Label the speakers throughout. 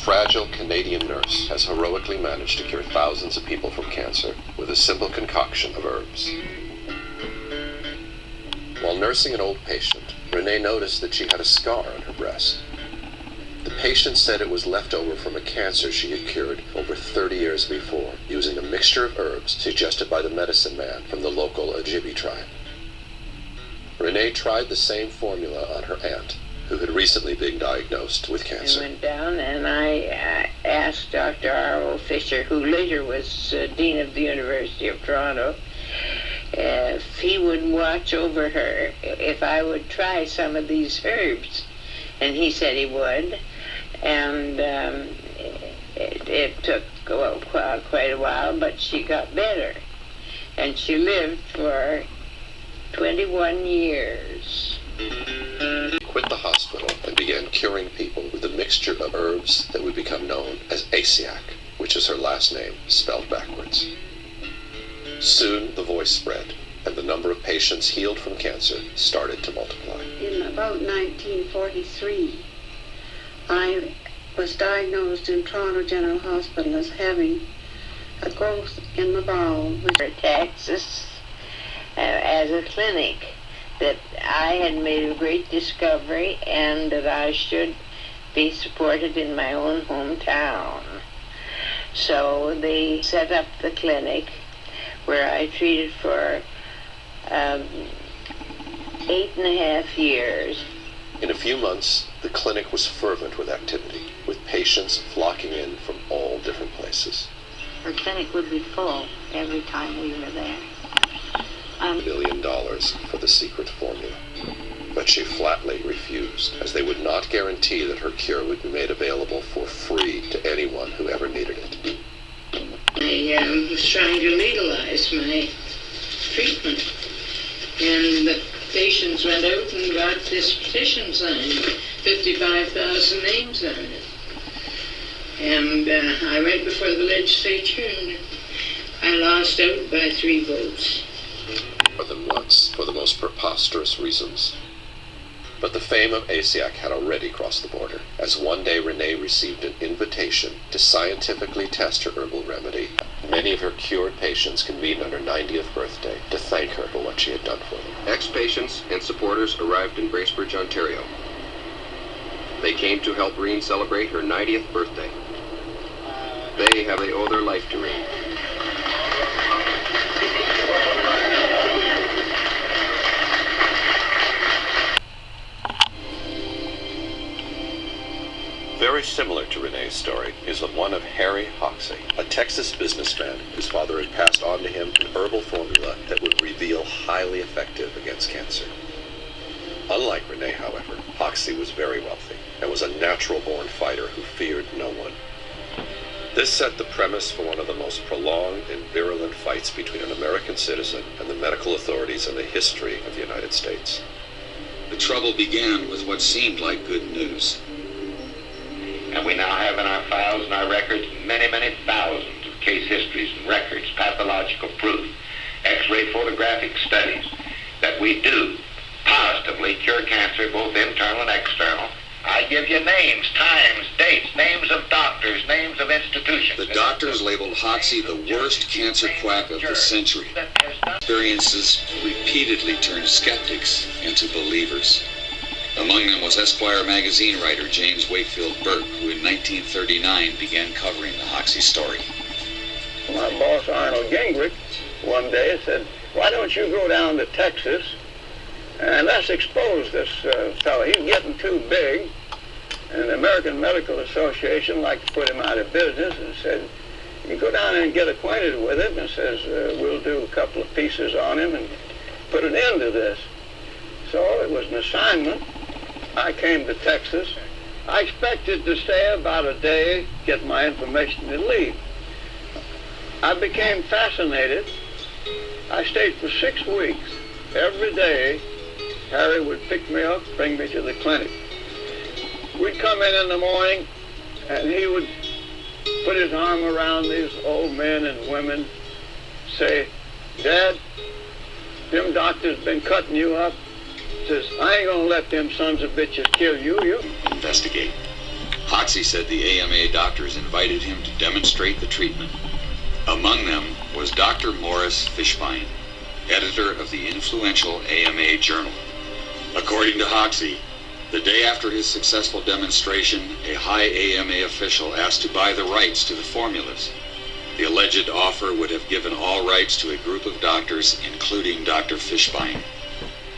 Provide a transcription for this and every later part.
Speaker 1: fragile Canadian nurse has heroically managed to cure thousands of people from cancer with a simple concoction of herbs. While nursing an old patient, Renee noticed that she had a scar on her breast. The patient said it was left over from a cancer she had cured over 30 years before, using a mixture of herbs suggested by the medicine man from the local Ojibwe tribe. Renee tried the same formula on her aunt, who had recently been diagnosed with cancer.
Speaker 2: I went down and I asked Dr. R.O. Fisher, who later was Dean of the University of Toronto, if he would watch over her, if I would try some of these herbs. And he said he would. And it took quite a while, but she got better. And she lived for 21 years.
Speaker 1: Quit the hospital and began curing people with a mixture of herbs that would become known as Asiac, which is her last name spelled backwards. Soon the voice spread, and the number of patients healed from cancer started to multiply.
Speaker 3: In about 1943, I was diagnosed in Toronto General Hospital as having a growth in the bowel.
Speaker 2: Texas, as a clinic, that I had made a great discovery and that I should be supported in my own hometown. So they set up the clinic where I treated for 8.5 years.
Speaker 1: In a few months, the clinic was fervent with activity, with patients flocking in from all different places.
Speaker 3: Her clinic would be full every time we were there.
Speaker 1: $1 million for the secret formula. But she flatly refused, as they would not guarantee that her cure would be made available for free to anyone who ever needed it.
Speaker 2: I was trying to legalize my treatment, and the patients went out and got this petition signed, 55,000 names on it. And I went before the legislature and I lost out by 3 votes.
Speaker 1: More than once, for the most preposterous reasons. But the fame of Asiac had already crossed the border, as one day Renee received an invitation to scientifically test her herbal remedy. Many of her cured patients convened on her 90th birthday to thank her for what she had done for them.
Speaker 4: Ex-patients and supporters arrived in Bracebridge, Ontario. They came to help Reen celebrate her 90th birthday. They owe their life to Reen.
Speaker 1: Very similar to Renee's story is the one of Harry Hoxsey, a Texas businessman whose father had passed on to him an herbal formula that would reveal highly effective against cancer. Unlike Renee, however, Hoxsey was very wealthy and was a natural-born fighter who feared no one. This set the premise for one of the most prolonged and virulent fights between an American citizen and the medical authorities in the history of the United States.
Speaker 5: The trouble began with what seemed like good news.
Speaker 6: And we now have in our files and our records many, many thousands of case histories and records, pathological proof, X-ray photographic studies that we do positively cure cancer, both internal and external. I give you names, times, dates, names of doctors, names of institutions.
Speaker 5: The doctors labeled Hoxsey the worst cancer quack of the century. Experiences repeatedly turned skeptics into believers. Among them was Esquire magazine writer James Wakefield Burke, who in 1939 began covering the Hoxsey story.
Speaker 7: My boss, Arnold Gingrich, one day said, "Why don't you go down to Texas and let's expose this fellow. He's getting too big." And the American Medical Association liked to put him out of business and said, "You go down and get acquainted with him," and says, "We'll do a couple of pieces on him and put an end to this." So it was an assignment. I came to Texas. I expected to stay about a day, get my information, and leave. I became fascinated. I stayed for 6 weeks. Every day, Harry would pick me up, bring me to the clinic. We'd come in the morning, and he would put his arm around these old men and women, say, "Dad, them doctors been cutting you up." Says, "I ain't gonna let them sons of bitches kill you.
Speaker 5: Investigate. Hoxie said the AMA doctors invited him to demonstrate the treatment. Among them was Dr. Morris Fishbein, editor of the influential AMA journal. According to Hoxie, the day after his successful demonstration, a high AMA official asked to buy the rights to the formulas. The alleged offer would have given all rights to a group of doctors, including Dr. Fishbein.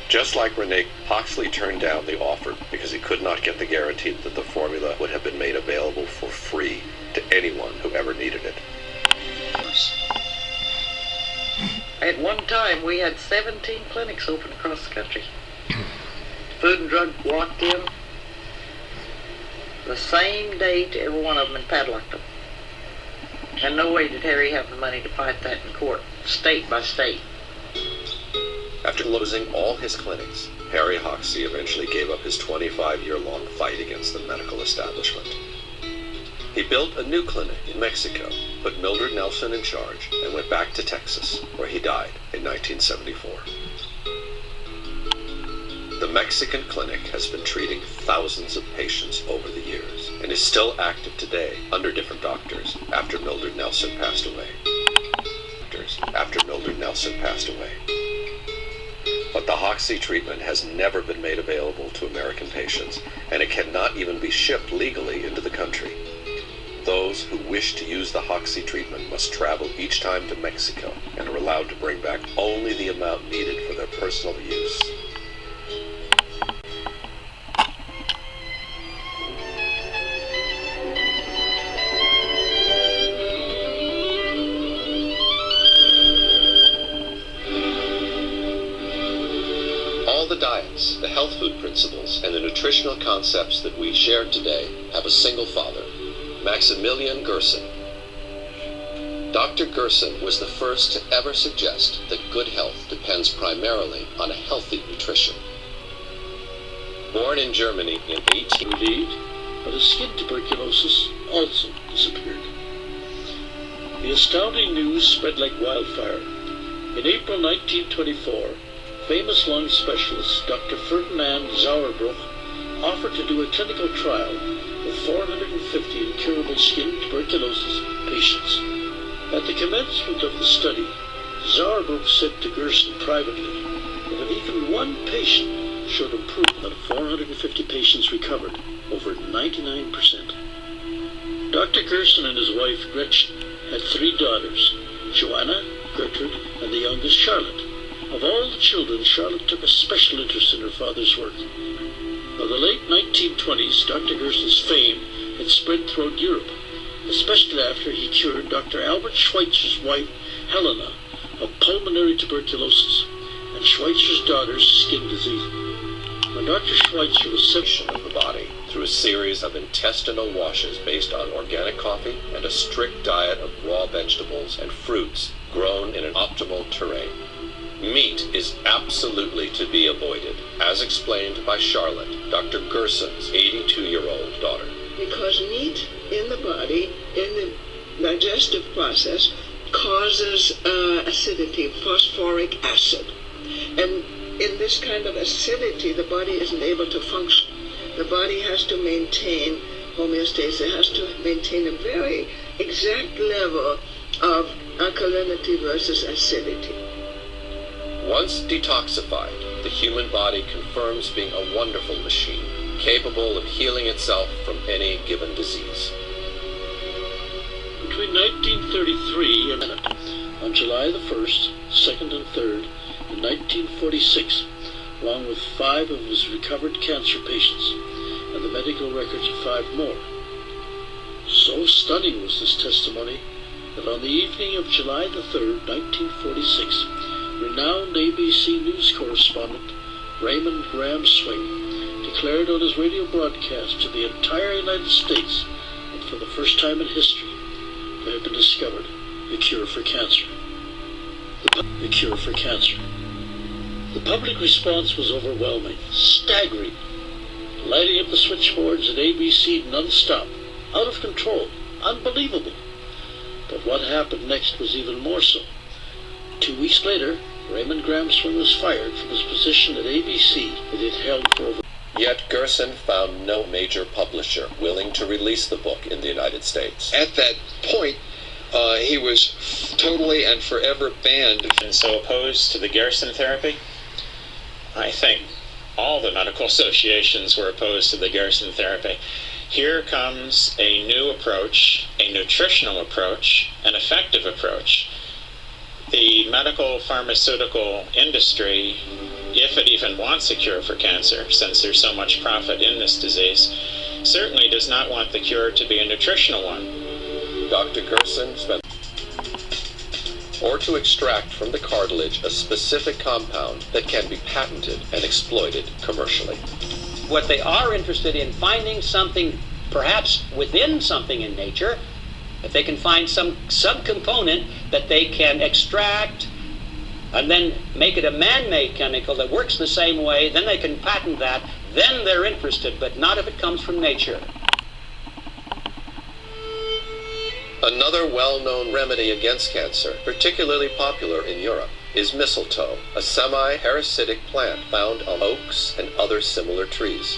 Speaker 1: Just like Rene, Hoxley turned down the offer because he could not get the guarantee that the formula would have been made available for free to anyone who ever needed it.
Speaker 8: At one time, we had 17 clinics open across the country. Food and Drug walked in the same day to every one of them and padlocked them. And no way did Harry have the money to fight that in court, state by state.
Speaker 1: After losing all his clinics, Harry Hoxie eventually gave up his 25-year-long fight against the medical establishment. He built a new clinic in Mexico, put Mildred Nelson in charge, and went back to Texas, where he died in 1974. The Mexican clinic has been treating thousands of patients over the years and is still active today under different doctors after Mildred Nelson passed away. But the Hoxie treatment has never been made available to American patients, and it cannot even be shipped legally into the country. Those who wish to use the Hoxie treatment must travel each time to Mexico and are allowed to bring back only the amount needed for their personal use. The diets, the health food principles, and the nutritional concepts that we shared today have a single father, Maximilian Gerson. Dr. Gerson was the first to ever suggest that good health depends primarily on a healthy nutrition. Born in Germany in 18...
Speaker 9: relieved, but his skin tuberculosis also disappeared. The astounding news spread like wildfire. In April 1924, famous lung specialist Dr. Ferdinand Sauerbruch offered to do a clinical trial with 450 incurable skin tuberculosis patients. At the commencement of the study, Sauerbruch said to Gerson privately that if even one patient showed improvement, out of 450 patients recovered, over 99%. Dr. Gerson and his wife Gretchen had 3 daughters, Joanna, Gertrude, and the youngest Charlotte. Of all the children, Charlotte took a special interest in her father's work. By the late 1920s, Dr. Gerson's fame had spread throughout Europe, especially after he cured Dr. Albert Schweitzer's wife, Helena, of pulmonary tuberculosis, and Schweitzer's daughter's skin disease. When Dr. Schweitzer was
Speaker 1: section of the body through a series of intestinal washes based on organic coffee and a strict diet of raw vegetables and fruits grown in an optimal terrain. Meat is absolutely to be avoided, as explained by Charlotte, Dr. Gerson's 82-year-old daughter.
Speaker 10: Because meat in the body, in the digestive process, causes acidity, phosphoric acid. And in this kind of acidity, the body isn't able to function. The body has to maintain homeostasis. It has to maintain a very exact level of alkalinity versus acidity.
Speaker 1: Once detoxified, the human body confirms being a wonderful machine, capable of healing itself from any given disease.
Speaker 9: Between 1933 and on July the 1st, 2nd, and 3rd in 1946, along with 5 of his recovered cancer patients and the medical records of 5 more. So stunning was this testimony that on the evening of July the 3rd, 1946, renowned ABC News correspondent Raymond Graham Swing declared on his radio broadcast to the entire United States that for the first time in history there had been discovered the cure for cancer. The cure for cancer. The public response was overwhelming, staggering, lighting up the switchboards at ABC non-stop, out of control, unbelievable. But what happened next was even more so. 2 weeks later, Raymond Graham Swing was fired from his position at ABC that he had held for over.
Speaker 1: Yet Gerson found no major publisher willing to release the book in the United States.
Speaker 11: At that point, he was totally and forever banned.
Speaker 12: And so opposed to the Gerson therapy? I think all the medical associations were opposed to the Gerson therapy. Here comes a new approach, a nutritional approach, an effective approach. The medical pharmaceutical industry, if it even wants a cure for cancer, since there's so much profit in this disease, certainly does not want the cure to be a nutritional one.
Speaker 1: Dr. Gerson spent or to extract from the cartilage a specific compound that can be patented and exploited commercially.
Speaker 13: What they are interested in finding something, perhaps within something in nature, if they can find some subcomponent that they can extract and then make it a man-made chemical that works the same way, then they can patent that, then they're interested, but not if it comes from nature.
Speaker 1: Another well-known remedy against cancer, particularly popular in Europe, is mistletoe, a semi-parasitic plant found on oaks and other similar trees.